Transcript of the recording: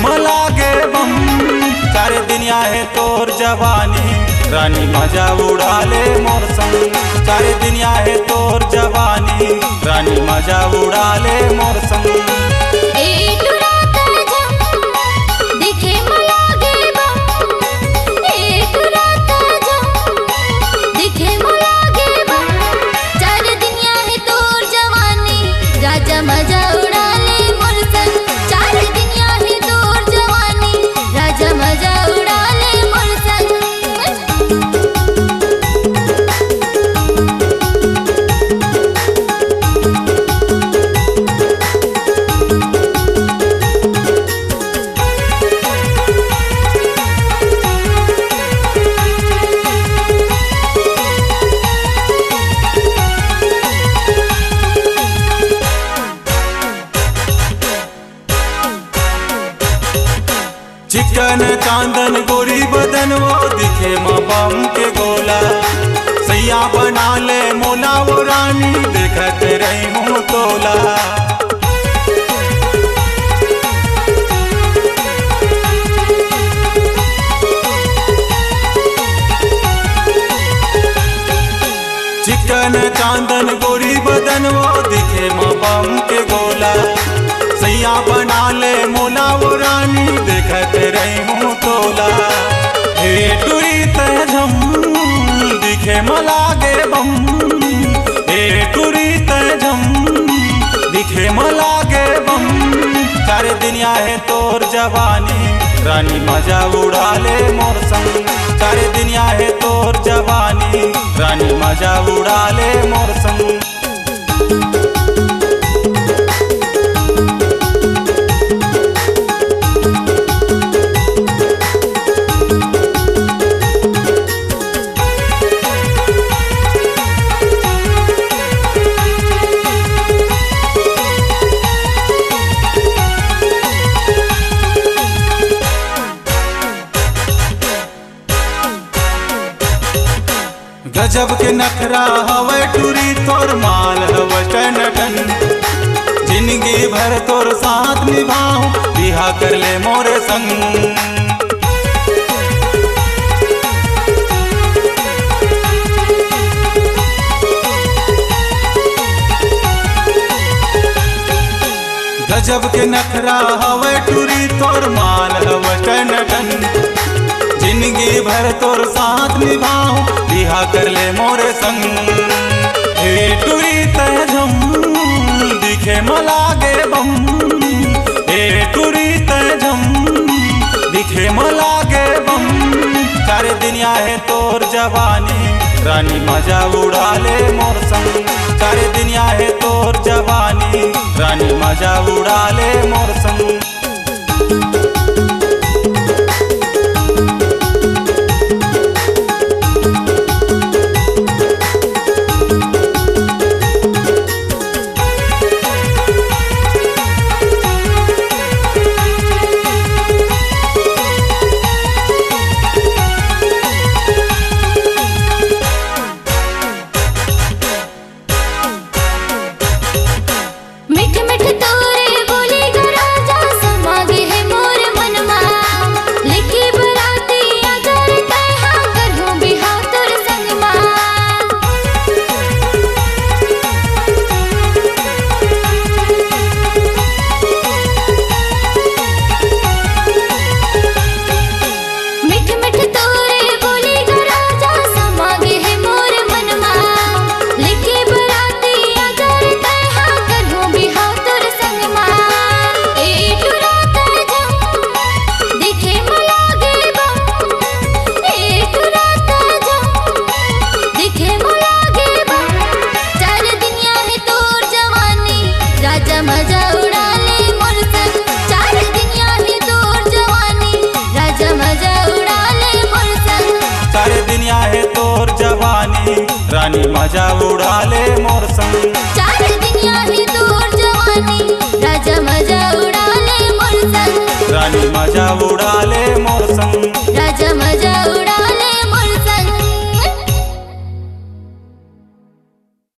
लागे बम। सारे दुनिया है तोर जवानी, रानी मजा उड़ा ले मोर संग। सारे दुनिया है तोर जवानी, रानी मजा उड़ा ले मोर संग। मजा उड़ा ले मोर संग। चार दुनिया है तोर जवानी, राजा मजा उड़ा ले मोर संग। चिकन चांदन गोरी बदन वो दिखे माँ बम के गोला। सैया बना ले मोला वो रानी, देखत रही हूँ तोला। चिकन चांदन गोरी बदन वो दिखे माँ बम के गोला। सैया बना ले मोला वो रानी, देखत रही हूँ तोला। हे टुरी तझम दिखे मलागे बम। हे टुरी तझम दिखे मलागे बम। सारे दुनिया है तोर जवानी, रानी मजा उड़ा ले मोर संग। सारे दुनिया है तोर जवानी, रानी मजा उड़ा ले मोर संग। गजब के नखरा हवे टूरी तोर माल हवे टन। जिंदगी भर तोर साथ निभाऊं, बिहा कर ले मोरे संग। गजब के नखरा हवे टूरी तोर माल हवे टन। जिंदगी भर तोर साथ निभाऊं, बिहा कर ले मोरे संग। हे टुरी तझम दिखे मलागे बम। हे टुरी तझम दिखे मलागे बम। सारे दुनिया है तोर जवानी, रानी मजा उड़ा ले मोर संग। सारे दुनिया है तोर जवानी, रानी मजा उड़ा ले मोर संग। मजा उड़ा ले मोर संग। चार दुनिया है तोर जवानी, राजा मजा उड़ा ले मोर संग। सारे दुनिया है तोर जवानी, रानी मजा उड़ा ले मोर संग। चार